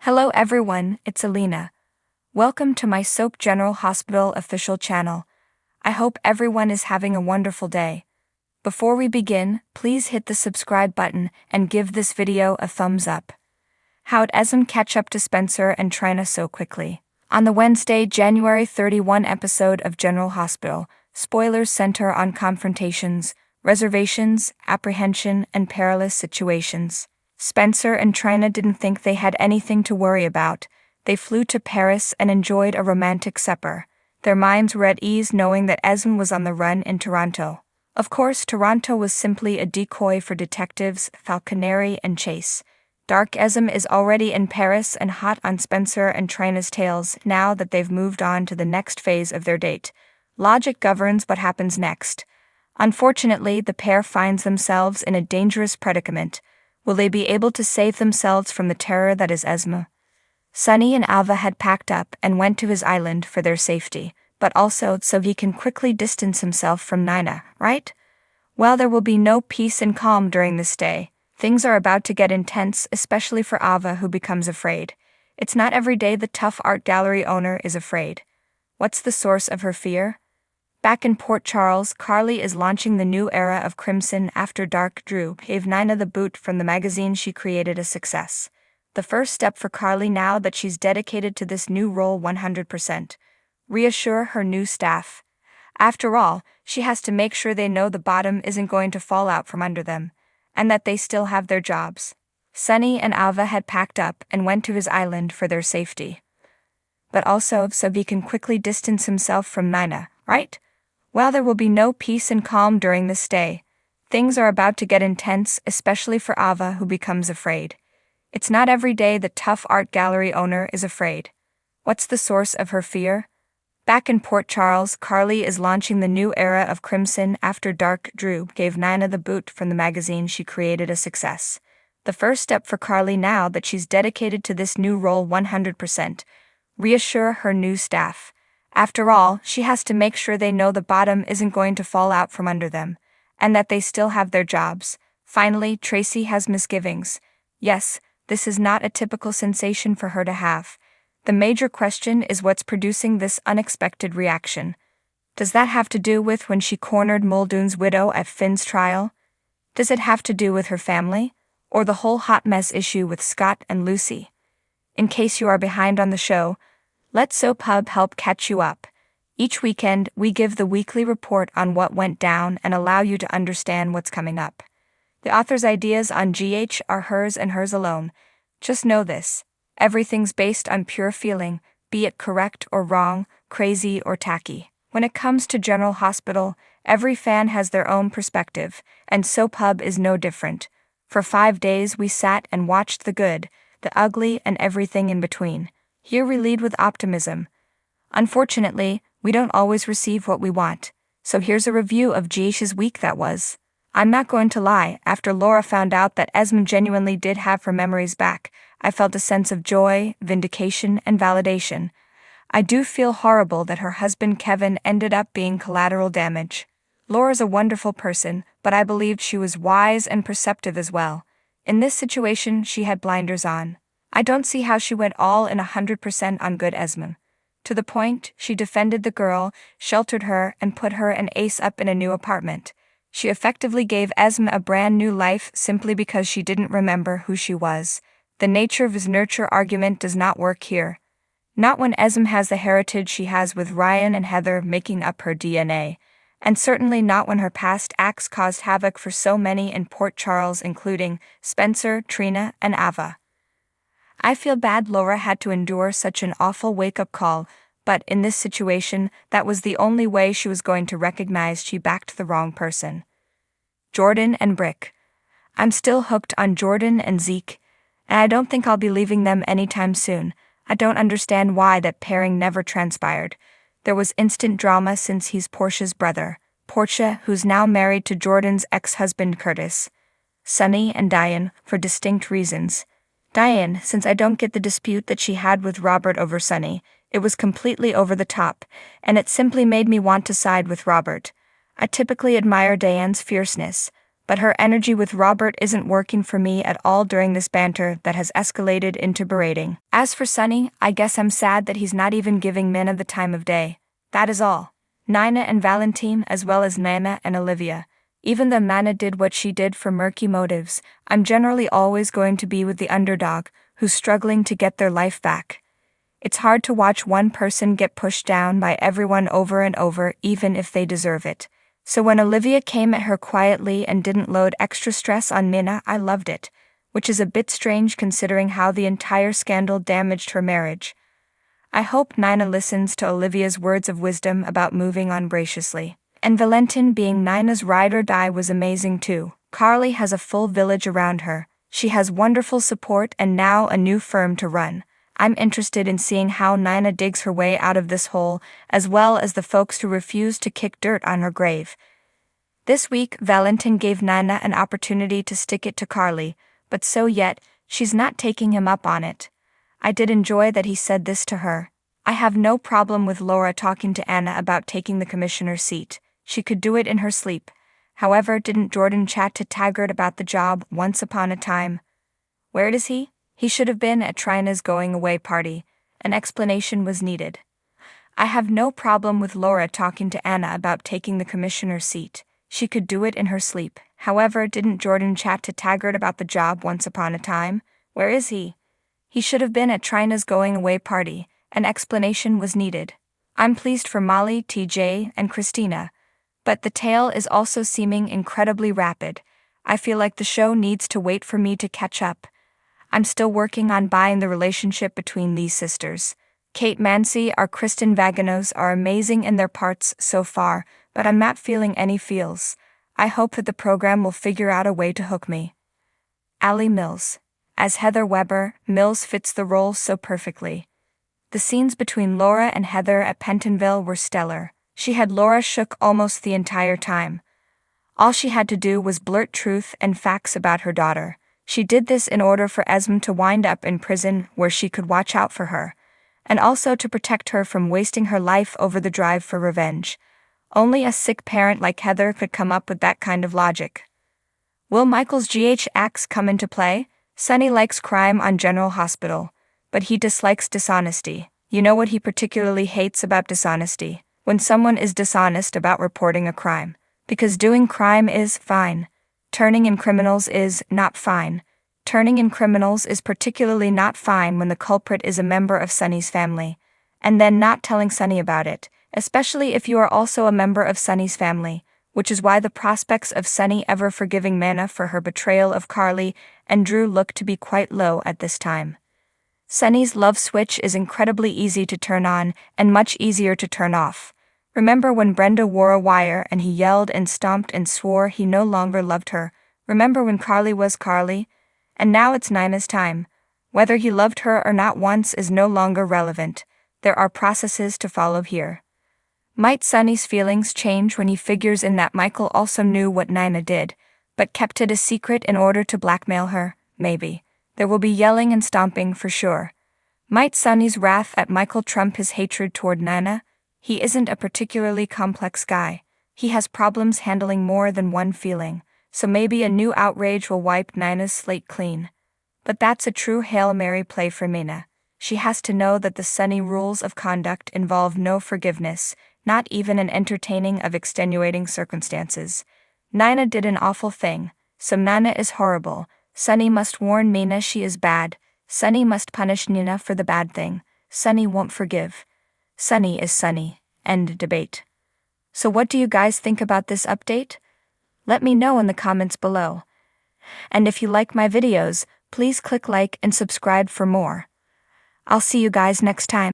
Hello everyone, it's Alina. Welcome to my Soap General Hospital official channel. I hope everyone is having a wonderful day. Before we begin, please hit the subscribe button and give this video a thumbs up. How'd Esm catch up to Spencer and Trina so quickly? On the Wednesday, January 31 episode of General Hospital, spoilers center on confrontations, reservations, apprehension, and perilous situations. Spencer and Trina didn't think they had anything to worry about. They flew to Paris and enjoyed a romantic supper. Their minds were at ease knowing that Esm was on the run in Toronto. Of course, Toronto was simply a decoy for detectives, falconry, and chase. Dark Esm is already in Paris and hot on Spencer and Trina's tails now that they've moved on to the next phase of their date. Logic governs what happens next. Unfortunately, the pair finds themselves in a dangerous predicament. Will they be able to save themselves from the terror that is Esma? Sunny and Alva had packed up and went to his island for their safety, but also so he can quickly distance himself from Nina, right? Well, there will be no peace and calm during this stay. Things are about to get intense, especially for Alva, who becomes afraid. It's not every day the tough art gallery owner is afraid. What's the source of her fear? Back in Port Charles, Carly is launching the new era of Crimson after Dark Drew gave Nina the boot from the magazine she created a success. The first step for Carly now that she's dedicated to this new role 100%. Reassure her new staff. After all, she has to make sure they know the bottom isn't going to fall out from under them, and that they still have their jobs. Sunny and Alva had packed up and went to his island for their safety. But also so he can quickly distance himself from Nina, right? Well, there will be no peace and calm during this stay. Things are about to get intense, especially for Alva, who becomes afraid. It's not every day the tough art gallery owner is afraid. What's the source of her fear? Back in Port Charles, Carly is launching the new era of Crimson after Dark Drew gave Nina the boot from the magazine she created a success. The first step for Carly now that she's dedicated to this new role 100%. Reassure her new staff. After all, she has to make sure they know the bottom isn't going to fall out from under them, and that they still have their jobs. Finally, Tracy has misgivings. Yes, this is not a typical sensation for her to have. The major question is what's producing this unexpected reaction. Does that have to do with when she cornered Muldoon's widow at Finn's trial? Does it have to do with her family? Or the whole hot mess issue with Scott and Lucy? In case you are behind on the show, let Soap Hub help catch you up. Each weekend, we give the weekly report on what went down and allow you to understand what's coming up. The author's ideas on GH are hers and hers alone. Just know this. Everything's based on pure feeling, be it correct or wrong, crazy or tacky. When it comes to General Hospital, every fan has their own perspective, and Soap Hub is no different. For 5 days we sat and watched the good, the ugly, and everything in between. Here we lead with optimism. Unfortunately, we don't always receive what we want, so here's a review of GH's week that was. I'm not going to lie, after Laura found out that Esm genuinely did have her memories back, I felt a sense of joy, vindication, and validation. I do feel horrible that her husband Kevin ended up being collateral damage. Laura's a wonderful person, but I believed she was wise and perceptive as well. In this situation, she had blinders on. I don't see how she went all in 100% on good Esm. To the point, she defended the girl, sheltered her, and put her and Ace up in a new apartment. She effectively gave Esm a brand new life simply because she didn't remember who she was. The nature of his nurture argument does not work here. Not when Esm has the heritage she has with Ryan and Heather making up her DNA. And certainly not when her past acts caused havoc for so many in Port Charles, including Spencer, Trina, and Ava. I feel bad Laura had to endure such an awful wake-up call, but in this situation, that was the only way she was going to recognize she backed the wrong person. Jordan and Brick. I'm still hooked on Jordan and Zeke, and I don't think I'll be leaving them anytime soon. I don't understand why that pairing never transpired. There was instant drama since he's Portia's brother, Portia, who's now married to Jordan's ex-husband Curtis. Sunny and Diane, for distinct reasons. Diane, since I don't get the dispute that she had with Robert over Sunny, it was completely over the top, and it simply made me want to side with Robert. I typically admire Diane's fierceness, but her energy with Robert isn't working for me at all during this banter that has escalated into berating. As for Sunny, I guess I'm sad that he's not even giving Minna the time of day. That is all. Nina and Valentine, as well as Nana and Olivia. Even though Nana did what she did for murky motives, I'm generally always going to be with the underdog, who's struggling to get their life back. It's hard to watch one person get pushed down by everyone over and over, even if they deserve it. So when Olivia came at her quietly and didn't load extra stress on Minna, I loved it, which is a bit strange considering how the entire scandal damaged her marriage. I hope Nina listens to Olivia's words of wisdom about moving on graciously. And Valentine being Nina's ride or die was amazing too. Carly has a full village around her. She has wonderful support and now a new firm to run. I'm interested in seeing how Nina digs her way out of this hole, as well as the folks who refuse to kick dirt on her grave. This week, Valentine gave Nina an opportunity to stick it to Carly, but so yet, she's not taking him up on it. I did enjoy that he said this to her. I have no problem with Laura talking to Anna about taking the commissioner's seat. She could do it in her sleep. However, didn't Jordan chat to Taggart about the job once upon a time? Where is he? He should have been at Trina's going-away party. An explanation was needed. I have no problem with Laura talking to Anna about taking the commissioner's seat. She could do it in her sleep. However, didn't Jordan chat to Taggart about the job once upon a time? Where is he? He should have been at Trina's going-away party. An explanation was needed. I'm pleased for Molly, TJ, and Christina. But the tale is also seeming incredibly rapid. I feel like the show needs to wait for me to catch up. I'm still working on buying the relationship between these sisters. Kate Mancy or Kristen Vaganos are amazing in their parts so far, but I'm not feeling any feels. I hope that the program will figure out a way to hook me. Allie Mills. As Heather Weber, Mills fits the role so perfectly. The scenes between Laura and Heather at Pentonville were stellar. She had Laura shook almost the entire time. All she had to do was blurt truth and facts about her daughter. She did this in order for Esme to wind up in prison where she could watch out for her, and also to protect her from wasting her life over the drive for revenge. Only a sick parent like Heather could come up with that kind of logic. Will Michael's GH acts come into play? Sonny likes crime on General Hospital, but he dislikes dishonesty. You know what he particularly hates about dishonesty? When someone is dishonest about reporting a crime. Because doing crime is fine. Turning in criminals is not fine. Turning in criminals is particularly not fine when the culprit is a member of Sonny's family. And then not telling Sonny about it, especially if you are also a member of Sonny's family, which is why the prospects of Sonny ever forgiving Manna for her betrayal of Carly and Drew look to be quite low at this time. Sonny's love switch is incredibly easy to turn on and much easier to turn off. Remember when Brenda wore a wire and he yelled and stomped and swore he no longer loved her? Remember when Carly was Carly? And now it's Nina's time. Whether he loved her or not once is no longer relevant. There are processes to follow here. Might Sonny's feelings change when he figures in that Michael also knew what Nina did, but kept it a secret in order to blackmail her? Maybe. There will be yelling and stomping for sure. Might Sonny's wrath at Michael trump his hatred toward Nina? He isn't a particularly complex guy. He has problems handling more than one feeling, so maybe a new outrage will wipe Nina's slate clean. But that's a true Hail Mary play for Mina. She has to know that the Sonny rules of conduct involve no forgiveness, not even an entertaining of extenuating circumstances. Nina did an awful thing, so Nina is horrible. Sonny must warn Mina she is bad. Sonny must punish Nina for the bad thing. Sonny won't forgive. Sonny is Sonny. End debate. So what do you guys think about this update? Let me know in the comments below. And if you like my videos, please click like and subscribe for more. I'll see you guys next time.